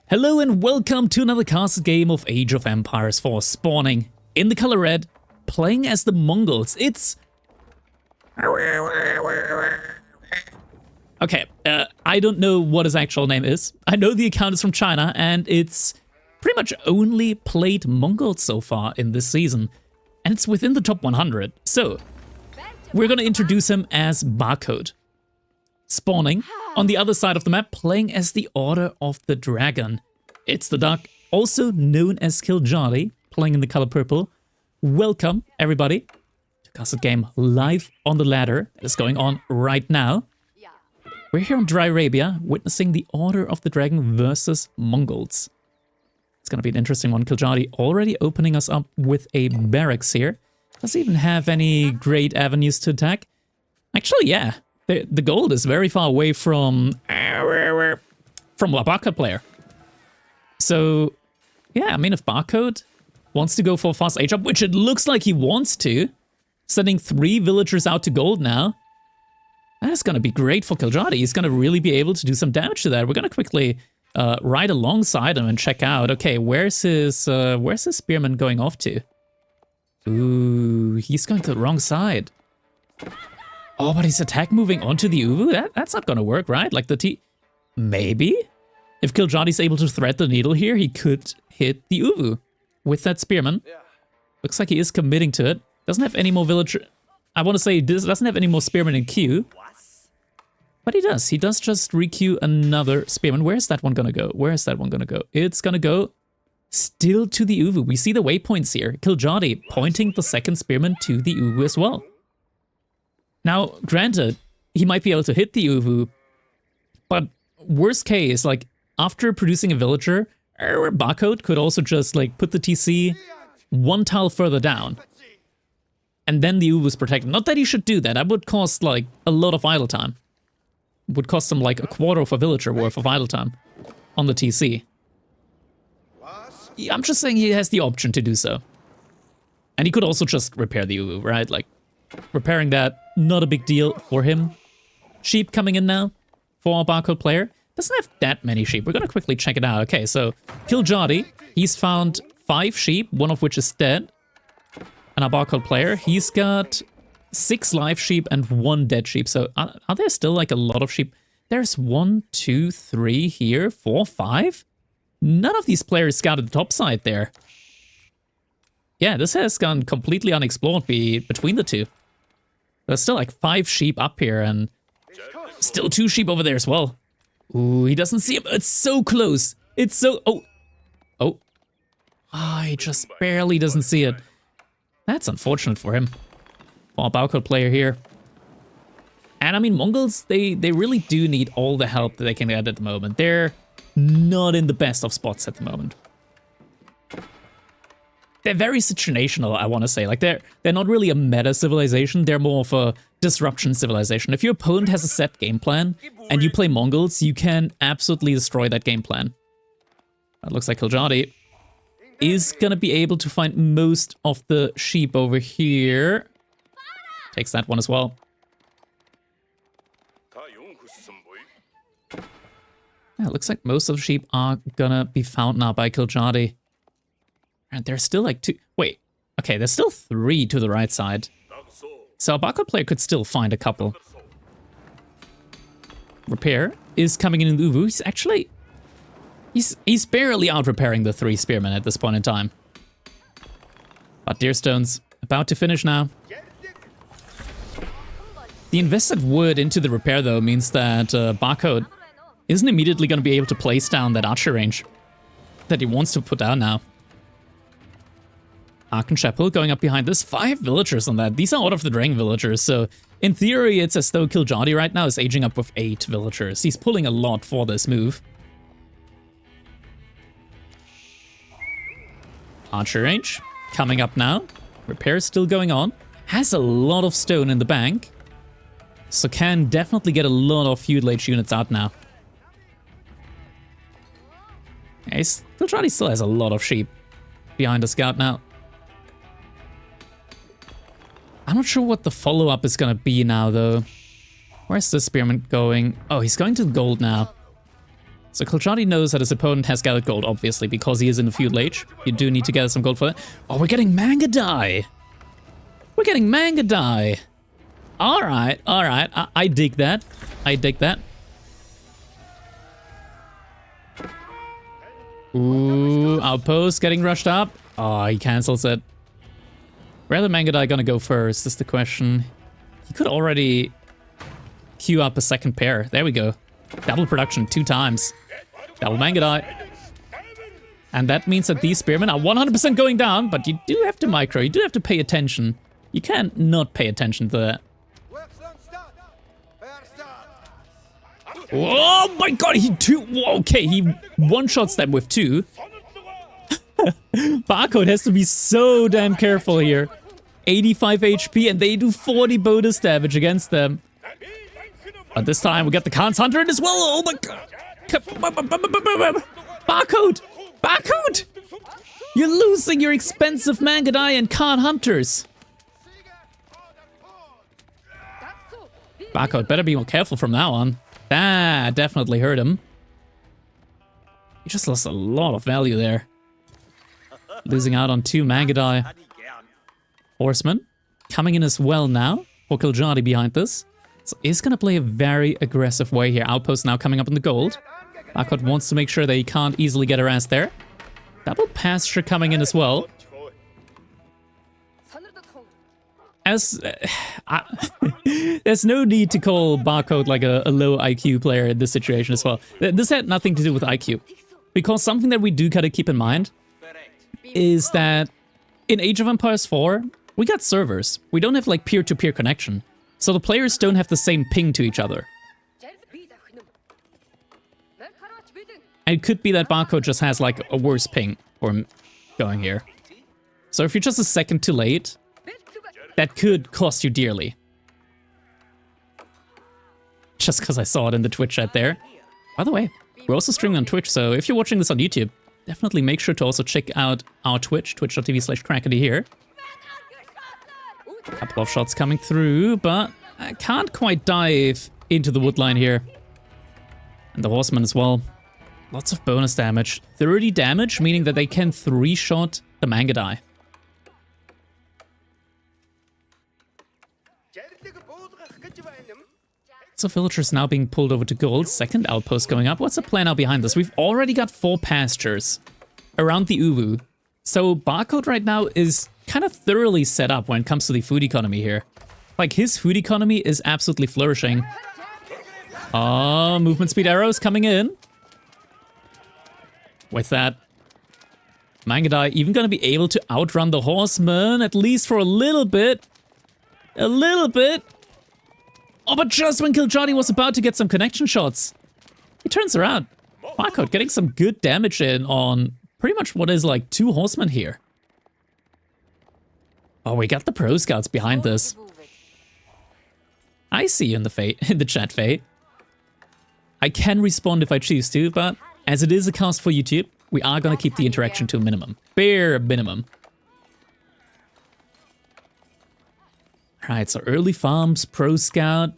Hello and welcome to another casted game of Age of Empires 4 spawning in the color red, playing as the Mongols. It's... Okay, I don't know what his actual name is. I know the account is from China and it's pretty much only played Mongols so far in this season. And it's within the top 100. So, we're gonna introduce him as Barcode. Spawning on the other side of the map, playing as the Order of the Dragon. It's the Duck, also known as Gilded, playing in the color purple. Welcome, everybody, to Casted Game live on the ladder that is going on right now. We're here in Dry Arabia, witnessing the Order of the Dragon versus Mongols. It's gonna be an interesting one. Gilded already opening us up with a barracks here. Doesn't even have any great avenues to attack. Actually, yeah. The gold is very far away from Barcode player. So, yeah, I mean, if Barcode wants to go for a fast age up, which it looks like he wants to, sending 3 villagers out to gold now, that's going to be great for Gilded. He's going to really be able to do some damage to that. We're going to quickly ride alongside him and check out, okay, where's his spearman going off to? Ooh, he's going to the wrong side. Oh, but his attack moving onto the Uvu? That's not gonna work, right? Like the T... Maybe? If Gilded is able to thread the needle here, he could hit the Uvu with that spearman. Looks like he is committing to it. Doesn't have any more villager... I want to say, doesn't have any more spearmen in queue. But he does. He does just re-queue another spearman. Where's that one gonna go? Where's that one gonna go? It's gonna go still to the Uvu. We see the waypoints here. Gilded pointing the second spearman to the Uvu as well. Now, granted, he might be able to hit the Uvu, but worst case, like, after producing a villager, Barcode could also just, like, put the TC 1 tile further down. And then the Uvu is protected. Not that he should do that. That would cost, like, a lot of idle time. It would cost him, like, a quarter of a villager worth of idle time on the TC. Yeah, I'm just saying he has the option to do so. And he could also just repair the Uvu, right? Like, repairing that, not a big deal for him. Sheep coming in now for our Barcode player. Doesn't have that many sheep. We're gonna quickly check it out. Okay, so Gilded, he's found 5 sheep, one of which is dead. And our Barcode player, he's got 6 live sheep and 1 dead sheep. So are there still like a lot of sheep? There's 1, 2, 3 here, 4, 5. None of these players scouted the top side there. Yeah, this has gone completely unexplored between the two. There's still like 5 sheep up here and still 2 sheep over there as well. Ooh, he doesn't see him. It's so close. It's so... Oh, he just barely doesn't see it. That's unfortunate for him. For our Barcode player here. And I mean, Mongols, they really do need all the help that they can get at the moment. They're not in the best of spots at the moment. They're very situational, I want to say. Like, they're not really a meta civilization. They're more of a disruption civilization. If your opponent has a set game plan and you play Mongols, you can absolutely destroy that game plan. It looks like Gilded is going to be able to find most of the sheep over here. Takes that one as well. Yeah, it looks like most of the sheep are gonna be found now by Gilded. And there's still like 2... Wait. Okay, there's still 3 to the right side. So a Barcode player could still find a couple. Repair is coming in Uvu. He's actually... He's barely out-repairing the 3 spearmen at this point in time. But Deerstone's about to finish now. The invested wood into the repair, though, means that Barcode isn't immediately going to be able to place down that archer range that he wants to put down now. Arkan Chapel going up behind this. 5 villagers on that. These are Order of the Dragon villagers, so in theory it's as though Gilded right now is aging up with 8 villagers. He's pulling a lot for this move. Archer range coming up now. Repair is still going on. Has a lot of stone in the bank, so can definitely get a lot of feudal age units out now. Yeah, Gilded still has a lot of sheep behind the scout now. I'm not sure what the follow-up is gonna be now, though. Where's the spearman going? Oh, he's going to the gold now. So Kiljadi knows that his opponent has gathered gold, obviously, because he is in the Feudal Age. You do need to gather some gold for that. Oh, we're getting Mangudai! We're getting Mangudai! Alright, alright. I dig that. I dig that. Ooh, outpost getting rushed up. Oh, he cancels it. Where the Mangudai gonna go first is the question. He could already queue up a second pair. There we go. Double production 2 times. Double Mangudai. And that means that these spearmen are 100% going down, but you do have to micro. You do have to pay attention. You can't not pay attention to that. Oh my god, he one-shots them with 2. Barcode has to be so damn careful here. 85 HP and they do 40 bonus damage against them. But this time we get the Khan's Hunter in as well. Oh my god. Barcode! Barcode! You're losing your expensive Mangudai and Khan Hunters. Barcode better be more careful from now on. That definitely hurt him. He just lost a lot of value there. Losing out on 2 Mangudai. Horsemen coming in as well now for Kiljadi behind this. So he's gonna play a very aggressive way here. Outpost now coming up in the gold. Barcode wants to make sure that he can't easily get harassed there. Double pasture coming in as well. As there's no need to call Barcode like a low IQ player in this situation as well. This had nothing to do with IQ. Because something that we do gotta keep in mind is that in Age of Empires 4, we got servers. We don't have like peer-to-peer connection. So the players don't have the same ping to each other. And it could be that Barcode just has like a worse ping for him going here. So if you're just a second too late, that could cost you dearly. Just because I saw it in the Twitch chat there. By the way, we're also streaming on Twitch, so if you're watching this on YouTube, definitely make sure to also check out our Twitch, twitch.tv/Crackety here. Couple of shots coming through, but I can't quite dive into the woodline here. And the horseman as well. Lots of bonus damage. 30 damage, meaning that they can 3-shot the Mangudai. So villagers now being pulled over to gold. Second outpost going up. What's the plan now behind this? We've already got 4 pastures around the Uwu. So Barcode right now is kind of thoroughly set up when it comes to the food economy here. Like his food economy is absolutely flourishing. Oh, movement speed arrows coming in. With that, Mangudai even going to be able to outrun the horseman, at least for a little bit. A little bit. Oh, but just when Kiljadi was about to get some connection shots, he turns around. Barcode getting some good damage in on pretty much what is like 2 horsemen here. Oh, we got the pro scouts behind this. I see you in the chat, Faye. I can respond if I choose to, but as it is a cast for YouTube, we are gonna keep the interaction to a minimum. Bare minimum. Alright, so early farms, pro scout.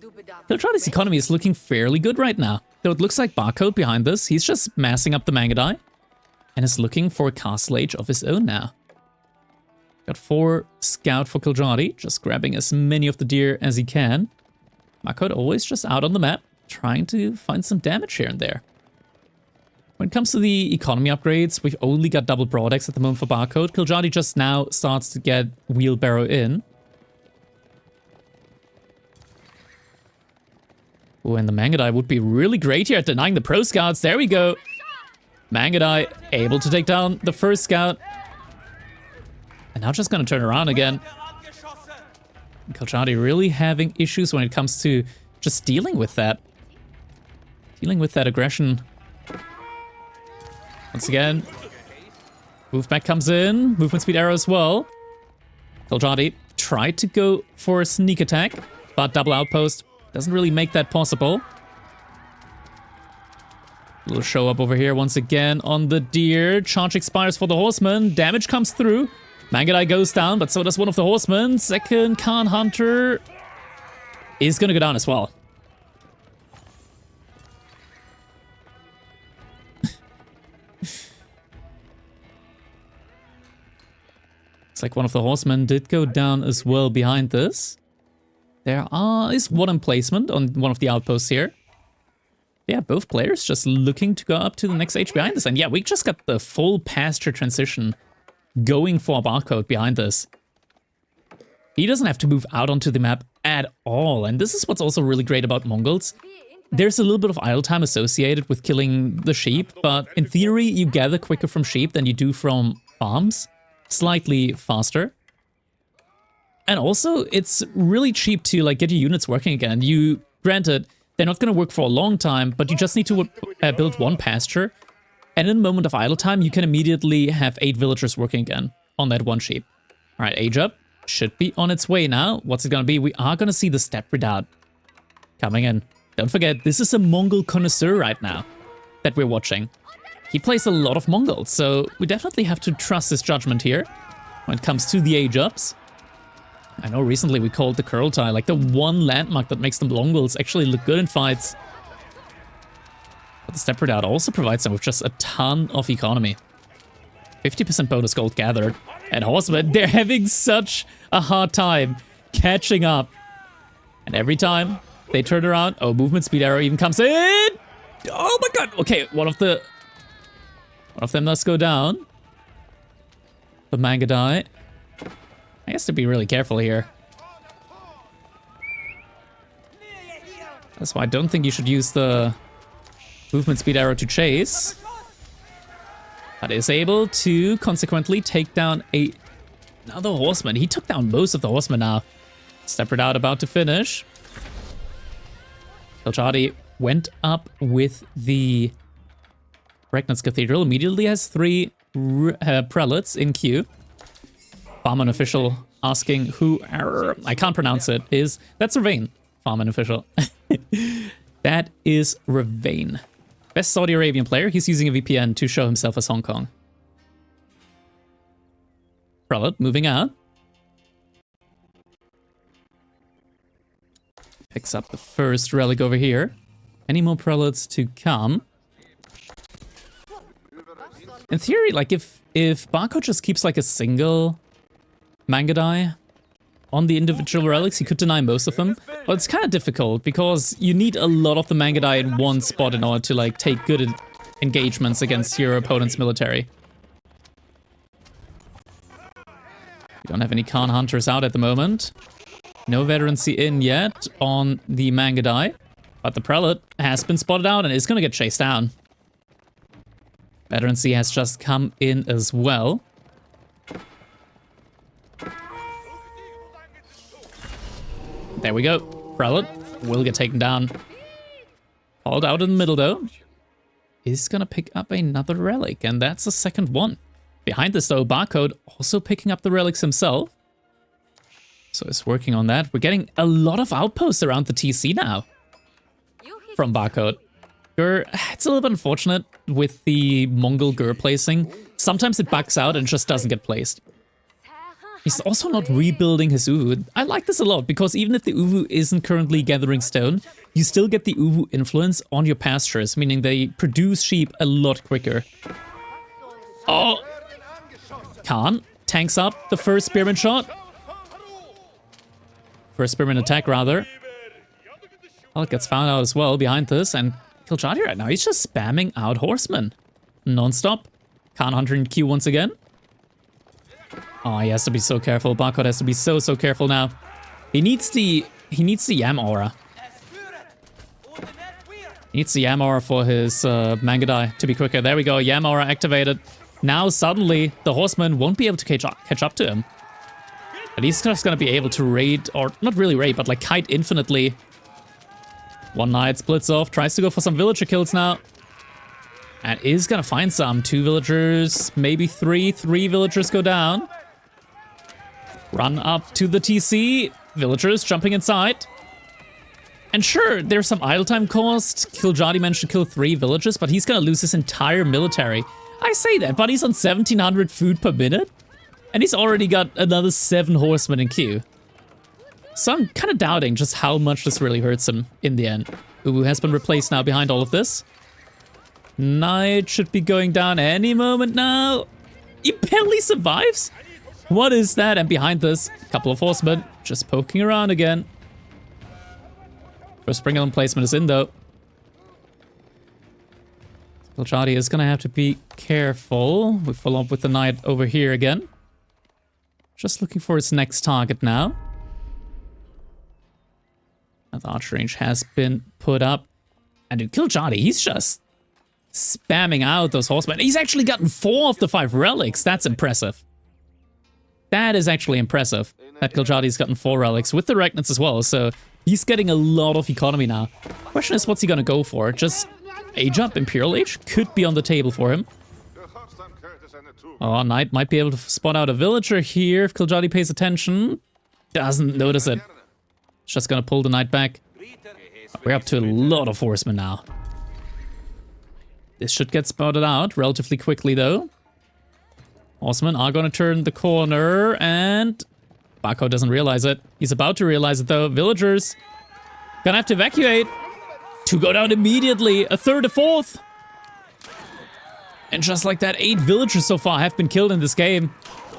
Kiljadi's economy is looking fairly good right now. Though it looks like Barcode behind this, he's just massing up the Mangudai and is looking for a castle age of his own now. Got 4 scout for Kiljadi, just grabbing as many of the deer as he can. Barcode always just out on the map, trying to find some damage here and there. When it comes to the economy upgrades, we've only got double broadaxe at the moment for Barcode. Kiljadi just now starts to get wheelbarrow in. Oh, and the Mangudai would be really great here at denying the pro scouts. There we go. Mangudai able to take down the first scout. And now just gonna turn around again. Kiljadi really having issues when it comes to just dealing with that. Dealing with that aggression. Once again, move back comes in. Movement speed arrow as well. Kiljadi tried to go for a sneak attack, but double outpost doesn't really make that possible. Little show up over here once again on the deer. Charge expires for the horseman. Damage comes through. Mangudai goes down, but so does one of the horsemen. Second Khan Hunter is gonna go down as well. Looks like one of the horsemen did go down as well behind this. There is one emplacement on one of the outposts here. Yeah, both players just looking to go up to the next age behind this. And yeah, we just got the full pasture transition going for Barcode behind this. He doesn't have to move out onto the map at all. And this is what's also really great about Mongols. There's a little bit of idle time associated with killing the sheep, but in theory, you gather quicker from sheep than you do from farms. Slightly faster. And also, it's really cheap to like get your units working again. Granted, they're not going to work for a long time, but you just need to build one pasture. And in a moment of idle time, you can immediately have 8 villagers working again on that one sheep. All right, age up. Should be on its way now. What's it going to be? We are going to see the step redoubt coming in. Don't forget, this is a Mongol connoisseur right now that we're watching. He plays a lot of Mongols, so we definitely have to trust his judgment here when it comes to the age ups. I know recently we called the Kurultai like the one landmark that makes the Mongols actually look good in fights. But the step redoubt also provides them with just a ton of economy. 50% bonus gold gathered. And horsemen, they're having such a hard time catching up. And every time they turn around, oh, movement speed arrow even comes in. Oh my god. Okay, one of them does go down. The Mangudai. I guess to be really careful here. That's why I don't think you should use the movement speed arrow to chase. But is able to consequently take down another horseman. He took down most of the horsemen now. Step redoubt about to finish. Kiljadi went up with the Regnant's Cathedral. Immediately has 3 prelates in queue. Farman official asking who... I can't pronounce it. That's Ravane. Farman official. That is Ravane. Best Saudi Arabian player. He's using a VPN to show himself as Hong Kong. Prelate moving out. Picks up the first relic over here. Any more prelates to come? In theory, like if Barco just keeps like a single Mangudai on the individual relics, he could deny most of them. But it's kind of difficult because you need a lot of the Mangudai in one spot in order to like take good engagements against your opponent's military. We don't have any Khan hunters out at the moment. No veterancy in yet on the Mangudai. But the prelate has been spotted out and is going to get chased down. Veterancy has just come in as well. There we go. Prelate will get taken down. Hauled out in the middle though. Is gonna pick up another relic, and that's the second one. Behind this though, Barcode also picking up the relics himself. So he's working on that. We're getting a lot of outposts around the TC now. From Barcode. It's a little bit unfortunate with the Mongol Gur placing. Sometimes it bugs out and just doesn't get placed. He's also not rebuilding his Uvu. I like this a lot, because even if the Uvu isn't currently gathering stone, you still get the Uvu influence on your pastures, meaning they produce sheep a lot quicker. Oh! Khan tanks up the first spearman shot. First spearman attack, rather. Well, it gets found out as well behind this, and Kiljadi right now, he's just spamming out horsemen. Non-stop. Khan hunter in queue once again. Oh, he has to be so careful. Barcode has to be so careful now. He needs the Yam aura. He needs the Yam aura for his Mangudai to be quicker. There we go, Yam aura activated. Now suddenly the horseman won't be able to catch up to him. But he's just gonna be able to raid, or not really raid, but like kite infinitely. One knight splits off, tries to go for some villager kills now. And is gonna find some. 2 villagers, maybe 3. 3 villagers go down. Run up to the TC. Villagers jumping inside. And sure, there's some idle time cost. Kiljadi managed to kill 3 villagers, but he's gonna lose his entire military. I say that, but he's on 1700 food per minute. And he's already got another 7 horsemen in queue. So I'm kind of doubting just how much this really hurts him in the end. Ubu has been replaced now behind all of this. Knight should be going down any moment now. He barely survives. What is that? And behind this, a couple of horsemen just poking around again. First sprinkle placement is in though. Gilded is gonna have to be careful. We follow up with the knight over here again. Just looking for his next target now. And the archer range has been put up. And dude, Gilded, he's just spamming out those horsemen. He's actually gotten 4 of the 5 relics. That's impressive. That is actually impressive. That Gilded's gotten 4 relics with the Regnants as well. So he's getting a lot of economy now. Question is, what's he gonna go for? Just age up? Imperial Age could be on the table for him. Oh, Knight might be able to spot out a villager here if Gilded pays attention. Doesn't notice it. Just gonna pull the Knight back. We're up to a lot of horsemen now. This should get spotted out relatively quickly though. Horsemen are gonna turn the corner and Bako doesn't realize it. He's about to realize it though. Villagers gonna have to evacuate. 2 go down immediately. A third, a fourth. And just like that, 8 villagers so far have been killed in this game.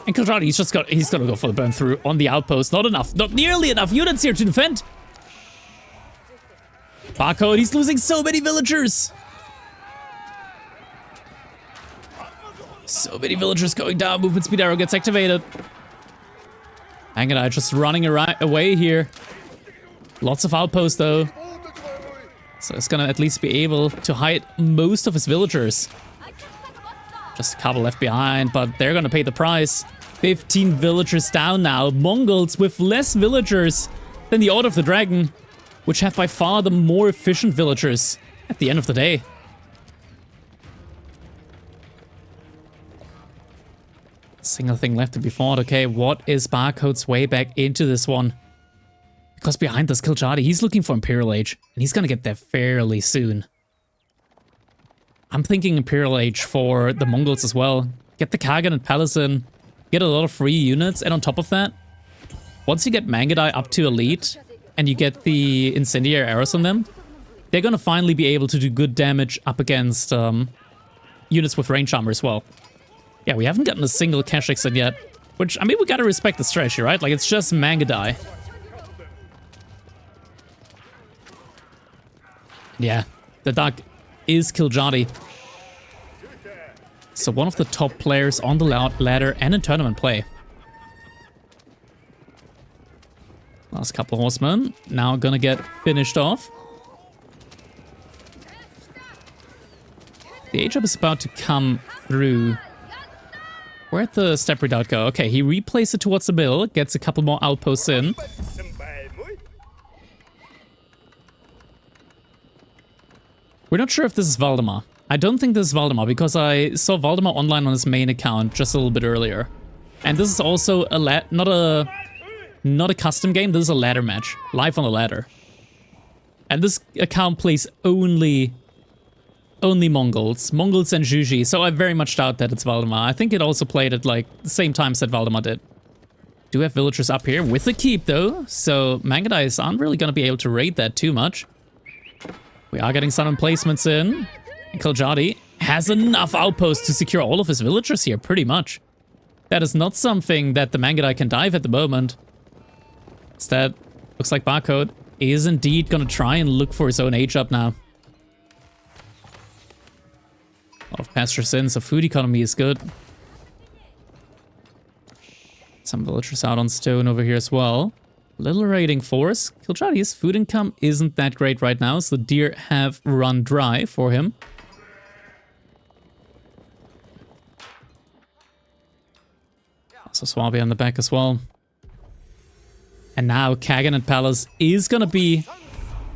And Gilded, he's gonna go for the burn through on the outpost. Not enough, not nearly enough units here to defend. Bako, he's losing so many villagers. So many villagers going down. Movement speed arrow gets activated. Mangudai just running away here. Lots of outposts though. So it's gonna at least be able to hide most of his villagers. Just a couple left behind, but they're gonna pay the price. 15 villagers down now. Mongols with less villagers than the Order of the Dragon, which have by far the more efficient villagers at the end of the day. Single thing left to be fought. Okay, what is Barcode's way back into this one? Because behind this, Gilded, he's looking for Imperial Age, and he's gonna get there fairly soon. I'm thinking Imperial Age for the Mongols as well. Get the Kagan and Palace in, get a lot of free units, and on top of that, once you get Mangudai up to Elite, and you get the incendiary arrows on them, they're gonna finally be able to do good damage up against units with range armor as well. Yeah, we haven't gotten a single cash exit yet, which, I mean, we gotta respect the strategy, right? Like, it's just Mangudai. Yeah, the Dark is Gilded. So one of the top players on the ladder and in tournament play. Last couple of horsemen, now gonna get finished off. The age-up is about to come through. Where'd the step redoubt go? Okay, he replays it towards the middle, gets a couple more outposts in. We're not sure if this is Valdemar. I don't think this is Valdemar because I saw Valdemar online on his main account just a little bit earlier. And this is also not a custom game, this is a ladder match. Live on the ladder. And this account plays only Mongols. Mongols and Juji, so I very much doubt that it's Valdemar. I think it also played at like the same times that Valdemar did. Do have villagers up here with the keep though, so Mangudai aren't really gonna be able to raid that too much. We are getting some emplacements in. Gilded has enough outposts to secure all of his villagers here, pretty much. That is not something that the Mangudai can dive at the moment. Instead, looks like Barcode is indeed gonna try and look for his own age up now. A lot of pastures in, so food economy is good. Some villagers out on stone over here as well. Little raiding force. Gilded's food income isn't that great right now, so the deer have run dry for him. Also Swabia on the back as well. And now Kagan and Palace is gonna be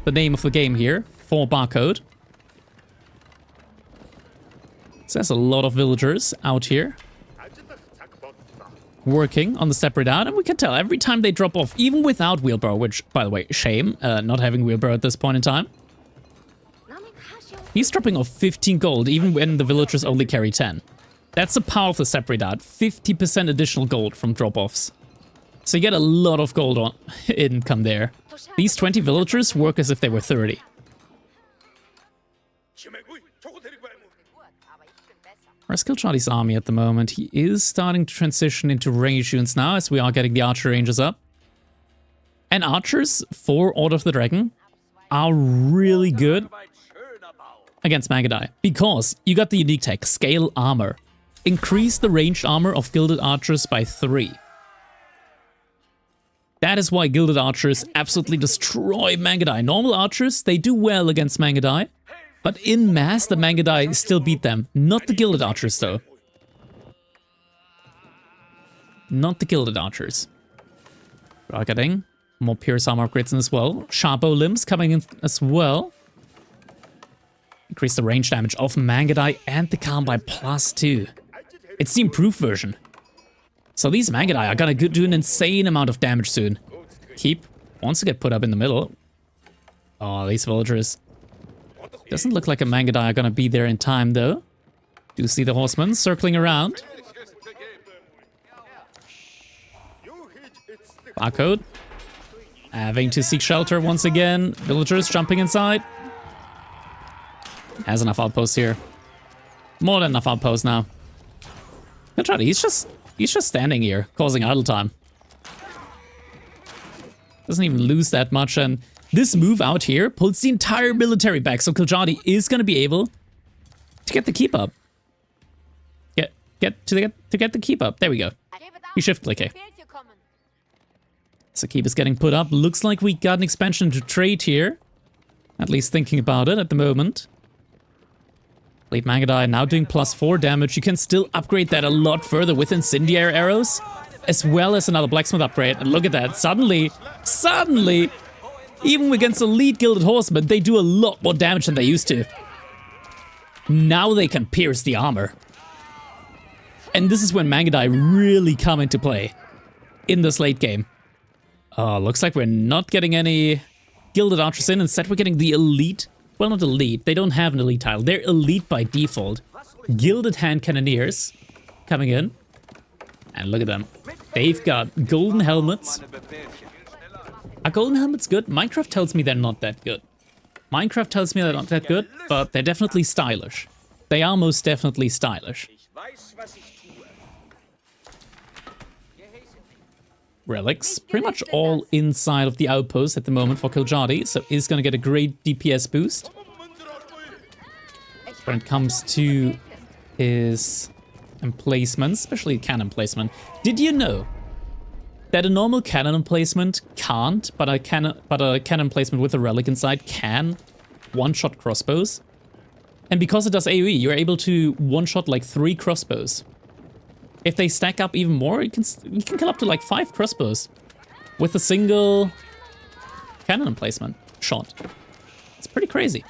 the name of the game here for Barcode. So there's a lot of villagers out here working on the step redoubt, and we can tell every time they drop off, even without wheelbarrow, which, by the way, shame, not having wheelbarrow at this point in time. He's dropping off 15 gold, even when the villagers only carry 10. That's the power of the step redoubt, 50% additional gold from drop-offs. So you get a lot of gold on income there. These 20 villagers work as if they were 30. Where's Kilchadi's army at the moment? He is starting to transition into range units now as we are getting the archer ranges up. And archers for Order of the Dragon are really good against Mangudai because you got the unique tech, Scale Armor. Increase the ranged armor of Gilded Archers by 3. That is why Gilded Archers absolutely destroy Mangudai. Normal archers, they do well against Mangudai, but in mass, the Mangudai still beat them. Not the Gilded Archers, though. Not the Gilded Archers. Rocketing. More Pierce Armor upgrades in as well. Sharpo Limbs coming in as well. Increase the range damage of Mangudai and the Calm by +2. It's the improved version. So these Mangudai are gonna do an insane amount of damage soon. Keep wants to get put up in the middle. Oh, these villagers. Doesn't look like a Mangudai are gonna be there in time, though. Do see the horsemen circling around. Barcode. Having to seek shelter once again. Villagers jumping inside. Has enough outposts here. More than enough outposts now. He's just standing here, causing idle time. Doesn't even lose that much, and this move out here pulls the entire military back, so Kilchadi is going to be able to get the keep up. Get the keep up. There we go. You shift click here. So keep is getting put up. Looks like we got an expansion to trade here. At least thinking about it at the moment. Late Mangudai now doing +4 damage. You can still upgrade that a lot further with incendiary arrows, as well as another blacksmith upgrade. And look at that. Suddenly, even against elite Gilded Horsemen, they do a lot more damage than they used to. Now they can pierce the armor. And this is when Mangudai really come into play in this late game. Oh, looks like we're not getting any Gilded Archers in. Instead, we're getting the elite. Well, not elite. They don't have an elite title. They're elite by default. Gilded Handcannons coming in. And look at them. They've got golden helmets. Are golden helmets good? Minecraft tells me they're not that good. Minecraft tells me they're not that good, but they're definitely stylish. They are most definitely stylish. Relics, pretty much all inside of the outpost at the moment for Kilchadi, so he's gonna get a great DPS boost. When it comes to his emplacements, especially cannon placement. Did you know that a normal cannon emplacement can't, but a cannon placement with a relic inside can one-shot crossbows? And because it does AoE, you're able to one-shot like 3 crossbows. If they stack up even more, you can kill up to like 5 crossbows with a single cannon emplacement shot. It's pretty crazy.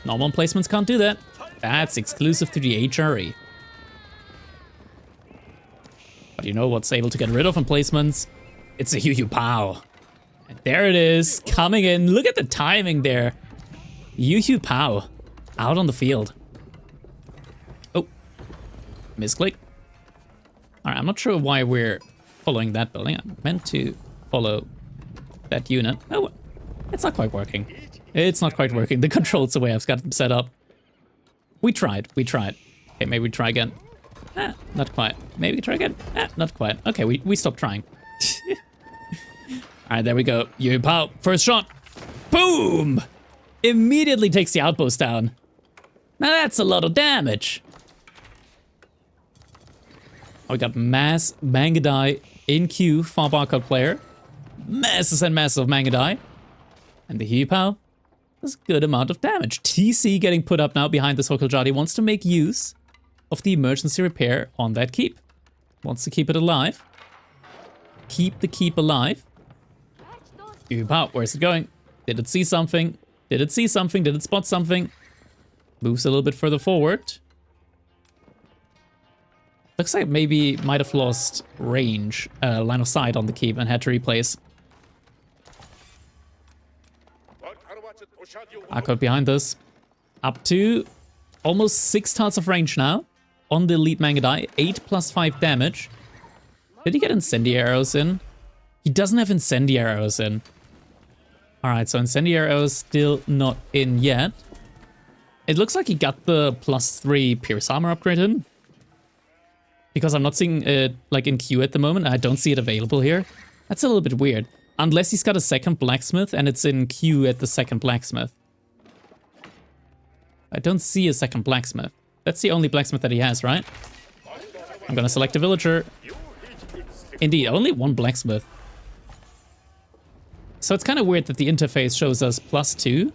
Normal emplacements can't do that. That's exclusive to the HRE. But you know what's able to get rid of emplacements? It's a Yu Pow. And there it is, coming in. Look at the timing there. Yu Pow out on the field. Oh, misclick. Alright, I'm not sure why we're following that building. I meant to follow that unit. Oh, it's not quite working. It's not quite working. The controls the way I've got them set up. We tried. Okay, maybe we try again. Not quite. Maybe we try again. Not quite. Okay, we stopped trying. Alright, there we go. Yu Pow, first shot. Boom! Immediately takes the outpost down. Now that's a lot of damage. Oh, we got mass Mangudai in queue for Barcode player. Masses and masses of Mangudai. And the Yu Pow does a good amount of damage. TC getting put up now behind this Kilchadi wants to make use of the emergency repair on that keep. Wants to keep it alive. Keep the keep alive. Yu Pow, where's it going? Did it see something? Did it see something? Did it spot something? Moves a little bit further forward. Looks like maybe might have lost range, line of sight on the keep and had to replace. Barcode behind us. Up to almost 6 tilts of range now on the elite Mangudai. 8 + 5 damage. Did he get incendiary arrows in? He doesn't have incendiary arrows in. Alright, so incendiary arrows still not in yet. It looks like he got the +3 Pierce Armor upgrade in. because I'm not seeing it like in queue at the moment. I don't see it available here. That's a little bit weird. Unless he's got a second blacksmith and it's in queue at the second blacksmith. I don't see a second blacksmith. That's the only blacksmith that he has, right? I'm gonna select a villager. Indeed, only one blacksmith. So it's kind of weird that the interface shows us +2.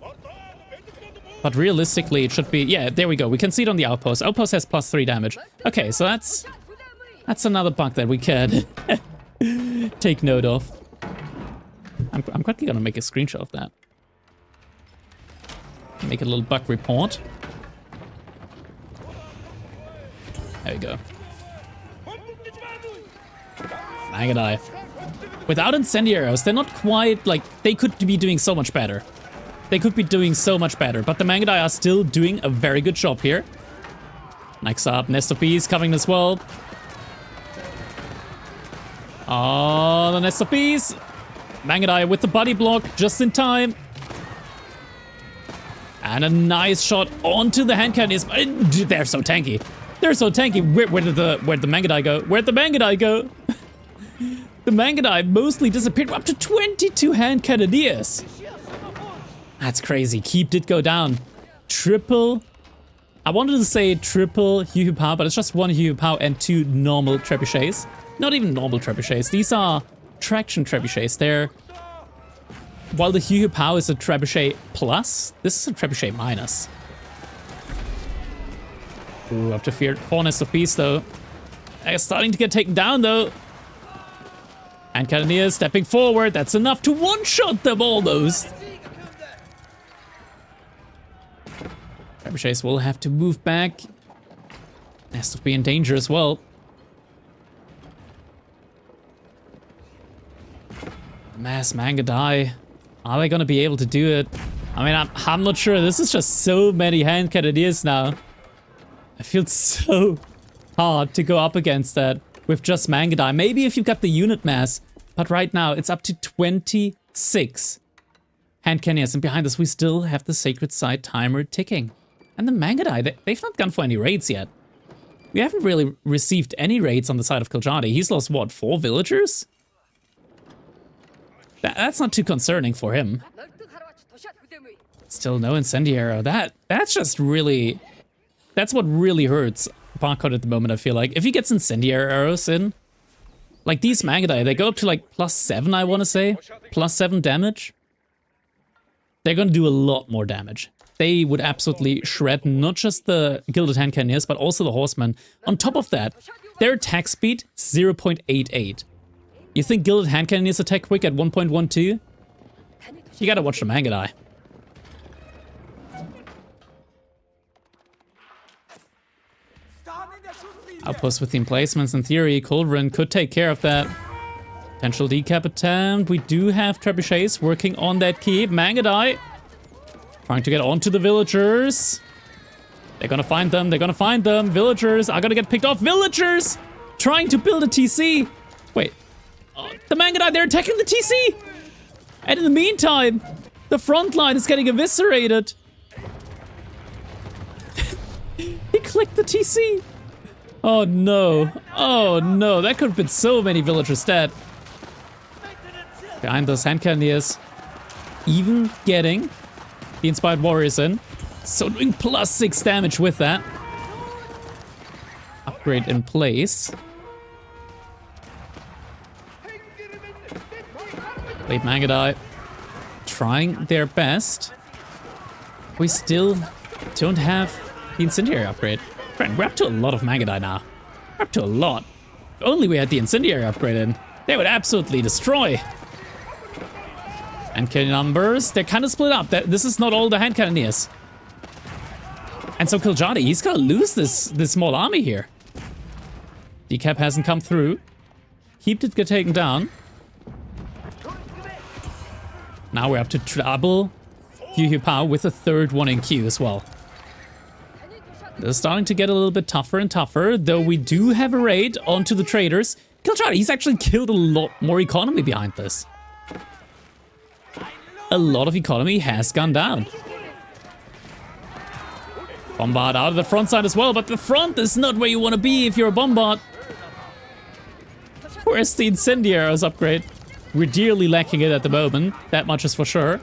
But realistically, it should be... Yeah, there we go. We can see it on the outpost. Outpost has +3 damage. Okay, so that's another bug that we can take note of. I'm quickly gonna make a screenshot of that. Make a little bug report. There we go. Mangudai. Without incendiaries, they're not quite like... They could be doing so much better. They could be doing so much better, but the Mangudai are still doing a very good job here. Next up, Nest of Bees coming as well. Oh, the Nest of Bees. Mangudai with the body block just in time. And a nice shot onto the Handcannons. They're so tanky. They're so tanky. Where'd the Mangudai go? Where'd the Mangudai go? The Mangudai mostly disappeared. We're up to 22 Handcannons. That's crazy. Keep did go down. Triple. I wanted to say triple Hu Pow, but it's just one Hu Pow and 2 normal trebuchets. Not even normal trebuchets. These are traction trebuchets. They're... While the Hu Pow is a trebuchet plus, this is a trebuchet minus. Ooh, up to 4 Nest of Bees though. They're starting to get taken down though. And Cannoneers stepping forward. That's enough to one-shot them almost. Trebuchets will have to move back. Nest of Bee in danger as well. Mass Mangudai. Are they gonna be able to do it? I mean, I'm not sure. This is just so many Handcannons now. I feel so hard to go up against that with just Mangudai. Maybe if you've got the unit mass, but right now it's up to 26 Handcannons, and behind us we still have the Sacred Site timer ticking. And the Mangudai, they've not gone for any raids yet. We haven't really received any raids on the side of Gilded. He's lost, what, 4 villagers? That's not too concerning for him. Still no incendiary. That's just really... That's what really hurts Barcode at the moment, I feel like. If he gets incendiary arrows in, like these Mangudai, they go up to like +7, I want to say. +7 damage. They're going to do a lot more damage. They would absolutely shred not just the Gilded Handcannons, but also the Horsemen. On top of that, their attack speed, 0.88. You think Gilded Handcannons attack quick at 1.12? You gotta watch the Mangudai. Outpost with the emplacements. In theory, Culverin could take care of that. Potential decap attempt. We do have trebuchets working on that keep. Mangudai trying to get onto the villagers. They're gonna find them. They're gonna find them. Villagers are gonna get picked off. Villagers trying to build a TC. Wait. The Mangudai, they're attacking the TC! And in the meantime, the front line is getting eviscerated. He clicked the TC. Oh no. Oh no, that could have been so many villagers dead. Behind those Handcannons, even getting the Inspired Warriors in. So doing +6 damage with that. Upgrade in place. Late Mangudai trying their best. We still don't have the incendiary upgrade. Friend, we're up to a lot of Mangudai now. We're up to a lot. If only we had the incendiary upgrade in, they would absolutely destroy. Handcannon numbers, they're kind of split up. This is not all the Handcannons. And so Gilded, he's gonna lose this small army here. Decap hasn't come through. Keep did get taken down. Now we're up to trouble. Hu Pow with a 3rd one in queue as well. This is starting to get a little bit tougher and tougher, though we do have a raid onto the traders. Gilded, he's actually killed a lot more economy behind this. A lot of economy has gone down. Bombard out of the front side as well, but the front is not where you want to be if you're a Bombard. Where's the Incendiaries upgrade? We're dearly lacking it at the moment. That much is for sure.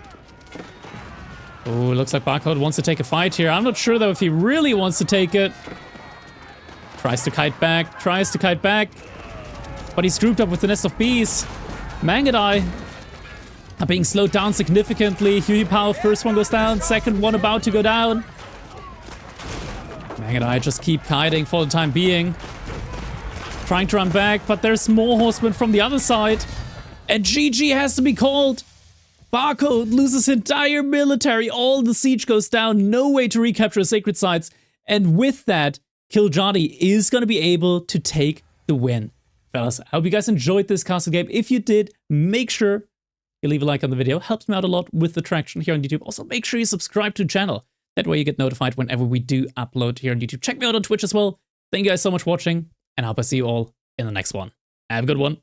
Oh, looks like Barcode wants to take a fight here. I'm not sure, though, if he really wants to take it. Tries to kite back. But he's grouped up with the Nest of Bees. Mangudai are being slowed down significantly. Huey Power, first one goes down. Second one about to go down. Mangudai just keep kiting for the time being. Trying to run back, but there's more horsemen from the other side. And GG has to be called. Barcode loses entire military. All the siege goes down. No way to recapture sacred sites. And with that, Killjohnny is going to be able to take the win. Fellas, I hope you guys enjoyed this castle game. If you did, make sure you leave a like on the video. Helps me out a lot with the traction here on YouTube. Also, make sure you subscribe to the channel. That way you get notified whenever we do upload here on YouTube. Check me out on Twitch as well. Thank you guys so much for watching. And I hope I see you all in the next one. Have a good one.